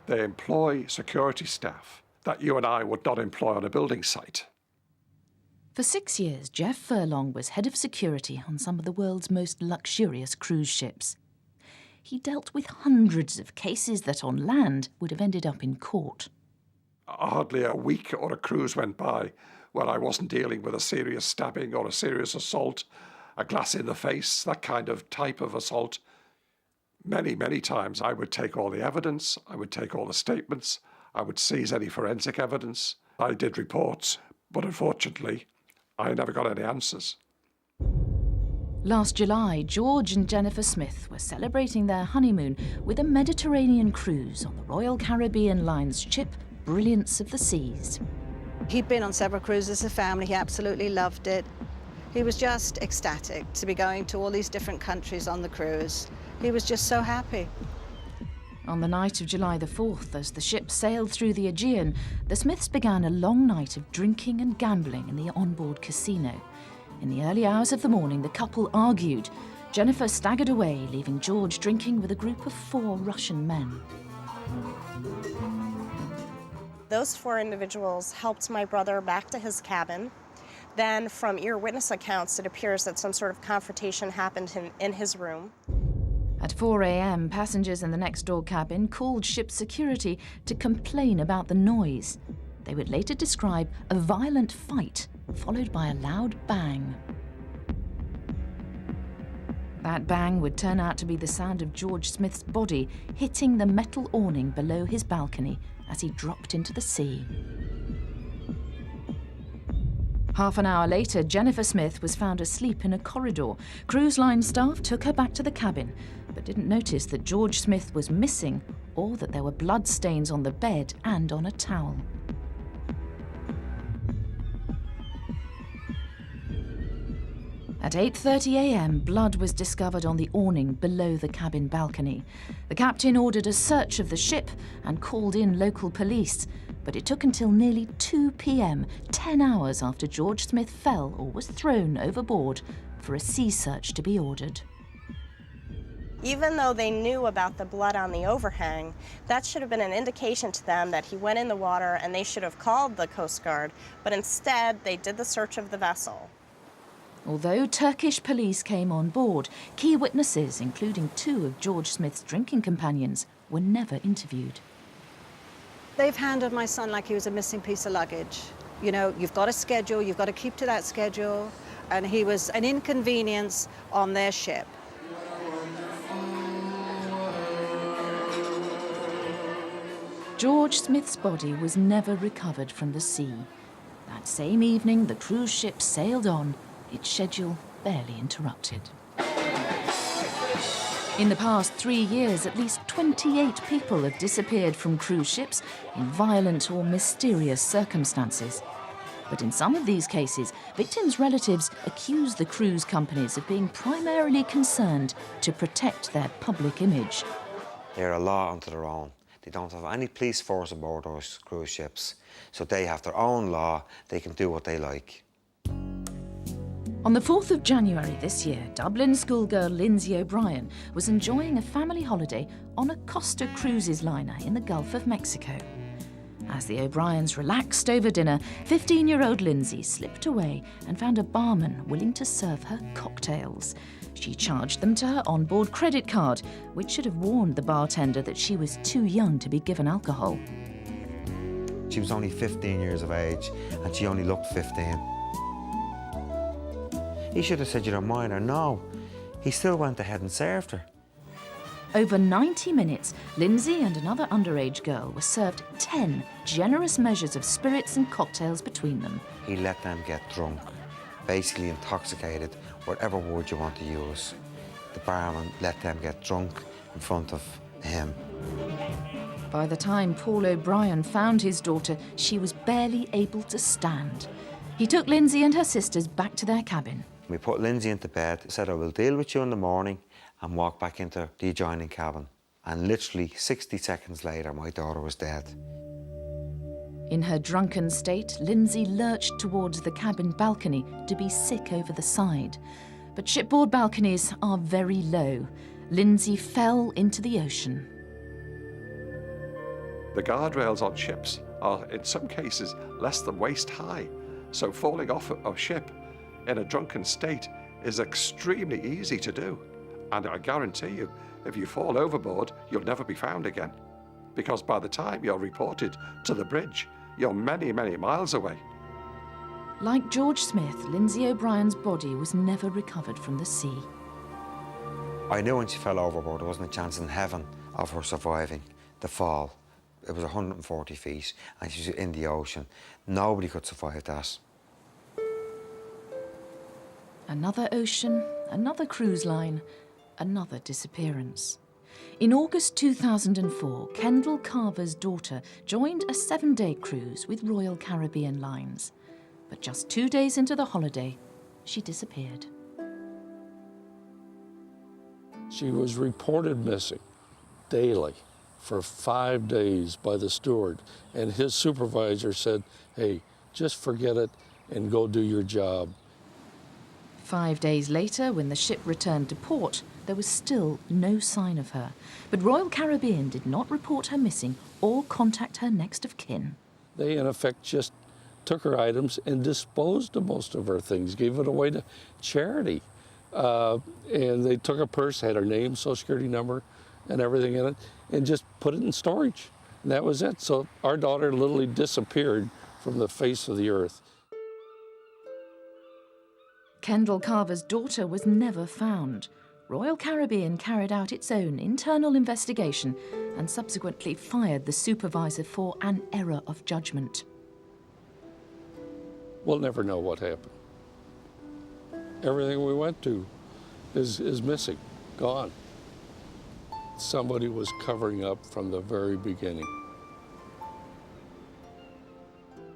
They employ security staff that you and I would not employ on a building site. For 6 years, Jeff Furlong was head of security on some of the world's most luxurious cruise ships. He dealt with hundreds of cases that on land would have ended up in court. Hardly a week or a cruise went by where I wasn't dealing with a serious stabbing or a serious assault, a glass in the face, that kind of type of assault. Many, many times I would take all the evidence, I would take all the statements, I would seize any forensic evidence. I did reports, but unfortunately, I never got any answers. Last July, George and Jennifer Smith were celebrating their honeymoon with a Mediterranean cruise on the Royal Caribbean Line's ship, Brilliance of the Seas. He'd been on several cruises as a family. He absolutely loved it. He was just ecstatic to be going to all these different countries on the cruise. He was just so happy. On the night of July the 4th, as the ship sailed through the Aegean, the Smiths began a long night of drinking and gambling in the onboard casino. In the early hours of the morning, the couple argued. Jennifer staggered away, leaving George drinking with a group of 4 Russian men. Those 4 individuals helped my brother back to his cabin. Then, from ear witness accounts, it appears that some sort of confrontation happened in his room. At 4 a.m, passengers in the next-door cabin called ship security to complain about the noise. They would later describe a violent fight, followed by a loud bang. That bang would turn out to be the sound of George Smith's body hitting the metal awning below his balcony as he dropped into the sea. Half an hour later, Jennifer Smith was found asleep in a corridor. Cruise line staff took her back to the cabin, but didn't notice that George Smith was missing or that there were blood stains on the bed and on a towel. At 8:30 a.m, blood was discovered on the awning below the cabin balcony. The captain ordered a search of the ship and called in local police, but it took until nearly 2 p.m, 10 hours after George Smith fell or was thrown overboard, for a sea search to be ordered. Even though they knew about the blood on the overhang, that should have been an indication to them that he went in the water and they should have called the Coast Guard, but instead they did the search of the vessel. Although Turkish police came on board, key witnesses, including 2 of George Smith's drinking companions, were never interviewed. They've handled my son like he was a missing piece of luggage. You know, you've got a schedule, you've got to keep to that schedule, and he was an inconvenience on their ship. George Smith's body was never recovered from the sea. That same evening, the cruise ship sailed on, its schedule barely interrupted. In the past 3 years, at least 28 people have disappeared from cruise ships in violent or mysterious circumstances. But in some of these cases, victims' relatives accuse the cruise companies of being primarily concerned to protect their public image. They're a law unto their own. They don't have any police force aboard those cruise ships, so they have their own law. They can do what they like. On the 4th of January this year, Dublin schoolgirl Lynsey O'Brien was enjoying a family holiday on a Costa Cruises liner in the Gulf of Mexico. As the O'Briens relaxed over dinner, 15-year-old Lynsey slipped away and found a barman willing to serve her cocktails. She charged them to her onboard credit card, which should have warned the bartender that she was too young to be given alcohol. She was only 15 years of age, and she only looked 15. He should have said, "You're a minor." No, he still went ahead and served her. Over 90 minutes, Lynsey and another underage girl were served 10 generous measures of spirits and cocktails between them. He let them get drunk, basically intoxicated, whatever word you want to use. The barman let them get drunk in front of him. By the time Paul O'Brien found his daughter, she was barely able to stand. He took Lynsey and her sisters back to their cabin. We put Lynsey into bed, said, "I will deal with you in the morning," and walked back into the adjoining cabin. And literally 60 seconds later, my daughter was dead. In her drunken state, Lynsey lurched towards the cabin balcony to be sick over the side. But shipboard balconies are very low. Lynsey fell into the ocean. The guardrails on ships are, in some cases, less than waist high, so falling off a ship in a drunken state is extremely easy to do. And I guarantee you, if you fall overboard, you'll never be found again, because by the time you're reported to the bridge, you're many, many miles away. Like George Smith, Lindsey O'Brien's body was never recovered from the sea. I knew when she fell overboard there wasn't a chance in heaven of her surviving the fall. It was 140 feet and she was in the ocean. Nobody could survive that. Another ocean, another cruise line, another disappearance. In August 2004, Kendal Carver's daughter joined a 7-day cruise with Royal Caribbean Lines. But just 2 days into the holiday, she disappeared. She was reported missing daily for 5 days by the steward, and his supervisor said, "Hey, just forget it and go do your job." 5 days later, when the ship returned to port, there was still no sign of her. But Royal Caribbean did not report her missing or contact her next of kin. They, in effect, just took her items and disposed of most of her things, gave it away to charity. And they took a purse, had her name, social security number, and everything in it, and just put it in storage. And that was it. So our daughter literally disappeared from the face of the earth. Kendal Carver's daughter was never found. Royal Caribbean carried out its own internal investigation and subsequently fired the supervisor for an error of judgment. We'll never know what happened. Everything we went to is missing, gone. Somebody was covering up from the very beginning.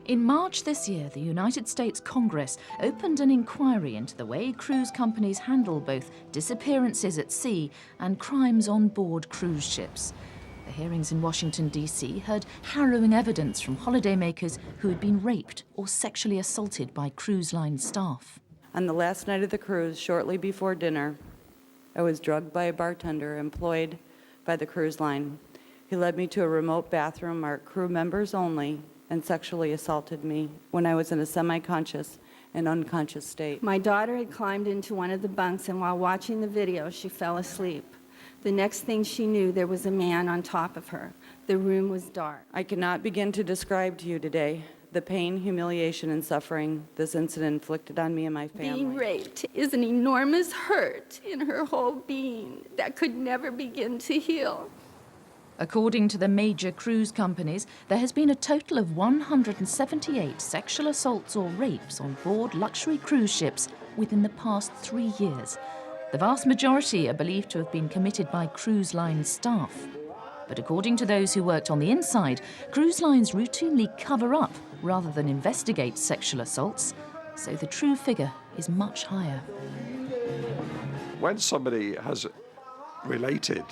In March this year, the United States Congress opened an inquiry into the way cruise companies handle both disappearances at sea and crimes on board cruise ships. The hearings in Washington, D.C. heard harrowing evidence from holidaymakers who had been raped or sexually assaulted by cruise line staff. On the last night of the cruise, shortly before dinner, I was drugged by a bartender employed by the cruise line. He led me to a remote bathroom marked crew members only and sexually assaulted me when I was in a semi-conscious and unconscious state. My daughter had climbed into one of the bunks, and while watching the video, she fell asleep. The next thing she knew, there was a man on top of her. The room was dark. I cannot begin to describe to you today the pain, humiliation, and suffering this incident inflicted on me and my family. Being raped is an enormous hurt in her whole being that could never begin to heal. According to the major cruise companies, there has been a total of 178 sexual assaults or rapes on board luxury cruise ships within the past 3 years. The vast majority are believed to have been committed by cruise line staff. But according to those who worked on the inside, cruise lines routinely cover up rather than investigate sexual assaults, so the true figure is much higher. When somebody has related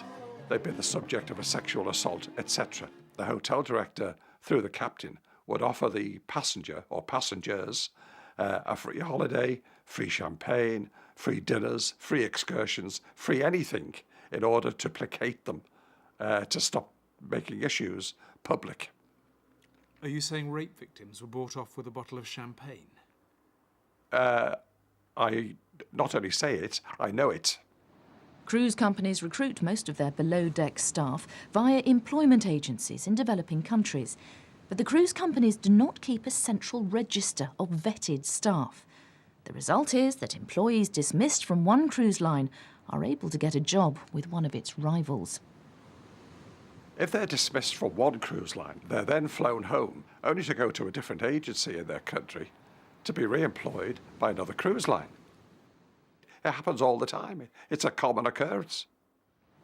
they've been the subject of a sexual assault, etc., the hotel director, through the captain, would offer the passenger or passengers a free holiday, free champagne, free dinners, free excursions, free anything in order to placate them, to stop making issues public. Are you saying rape victims were bought off with a bottle of champagne? I not only say it, I know it. Cruise companies recruit most of their below-deck staff via employment agencies in developing countries. But the cruise companies do not keep a central register of vetted staff. The result is that employees dismissed from one cruise line are able to get a job with one of its rivals. If they're dismissed from one cruise line, they're then flown home, only to go to a different agency in their country to be re-employed by another cruise line. It happens all the time. It's a common occurrence.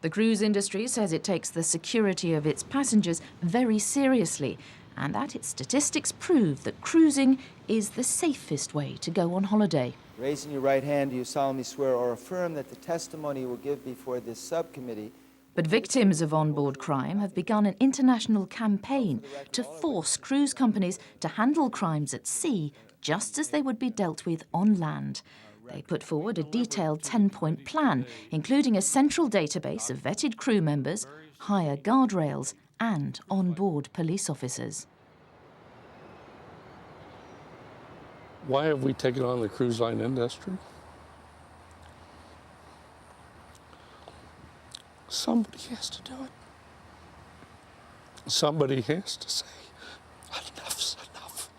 The cruise industry says it takes the security of its passengers very seriously, and that its statistics prove that cruising is the safest way to go on holiday. Raising your right hand, do you solemnly swear or affirm that the testimony you will give before this subcommittee... But victims of onboard crime have begun an international campaign to force cruise companies to handle crimes at sea just as they would be dealt with on land. They put forward a detailed 10-point plan, including a central database of vetted crew members, higher guardrails and onboard police officers. Why have we taken on the cruise line industry? Somebody has to do it. Somebody has to say, enough's enough.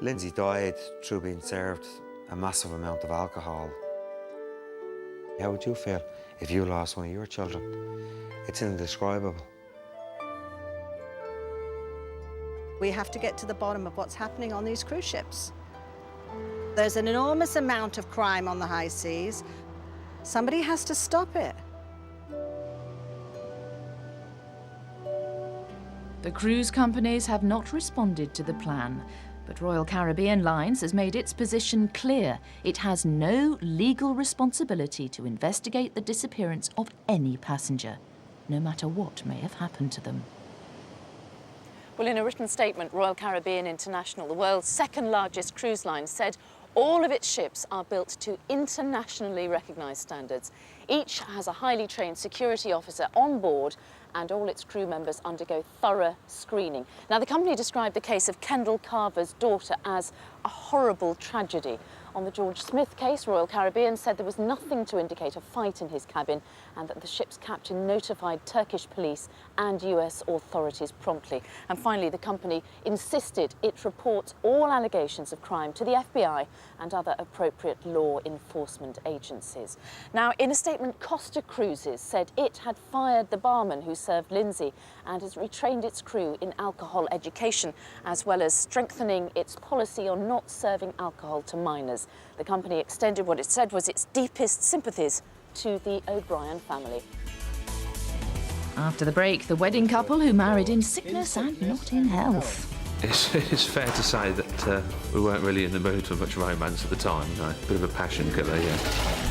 Lindsey died through being served a massive amount of alcohol. How would you feel if you lost one of your children? It's indescribable. We have to get to the bottom of what's happening on these cruise ships. There's an enormous amount of crime on the high seas. Somebody has to stop it. The cruise companies have not responded to the plan, but Royal Caribbean Lines has made its position clear. It has no legal responsibility to investigate the disappearance of any passenger, no matter what may have happened to them. Well, in a written statement, Royal Caribbean International, the world's second largest cruise line, said all of its ships are built to internationally recognised standards. Each has a highly trained security officer on board, and all its crew members undergo thorough screening. Now, the company described the case of Kendal Carver's daughter as a horrible tragedy. On the George Smith case, Royal Caribbean said there was nothing to indicate a fight in his cabin and that the ship's captain notified Turkish police and US authorities promptly. And finally, the company insisted it report all allegations of crime to the FBI and other appropriate law enforcement agencies. Now, in a statement, Costa Cruises said it had fired the barman who served Lindsey and has retrained its crew in alcohol education, as well as strengthening its policy on not serving alcohol to minors. The company extended what it said was its deepest sympathies to the O'Brien family. After the break, the wedding couple who married in sickness and not in health. It's fair to say that we weren't really in the mood for much romance at the time. No, a bit of a passion killer, yeah.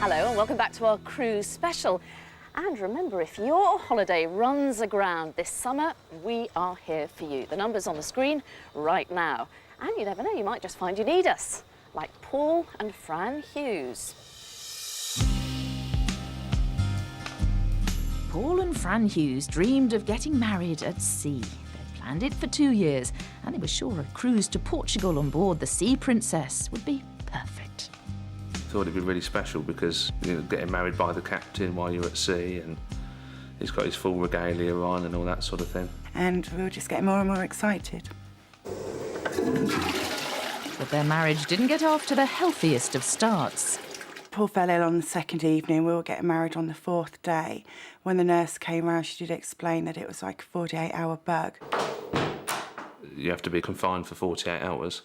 Hello and welcome back to our cruise special. And remember, if your holiday runs aground this summer, we are here for you. The number's on the screen right now. And you never know, you might just find you need us, like Paul and Fran Hughes. Paul and Fran Hughes dreamed of getting married at sea. They'd planned it for 2 years, and they were sure a cruise to Portugal on board the Sea Princess would be perfect. Thought it'd be really special because, you know, getting married by the captain while you're at sea, and he's got his full regalia on and all that sort of thing. And we were just getting more and more excited. But their marriage didn't get off to the healthiest of starts. Paul fell ill on the second evening. We were getting married on the fourth day. When the nurse came round, she did explain that it was like a 48-hour bug. You have to be confined for 48 hours,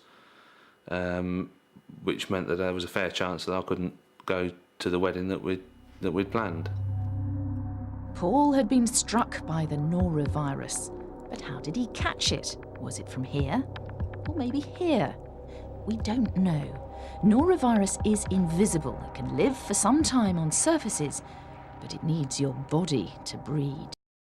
which meant that there was a fair chance that I couldn't go to the wedding that we'd planned. Paul had been struck by the norovirus, but how did he catch it? Was it from here? Or maybe here? We don't know. Norovirus is invisible. It can live for some time on surfaces, but it needs your body to breed.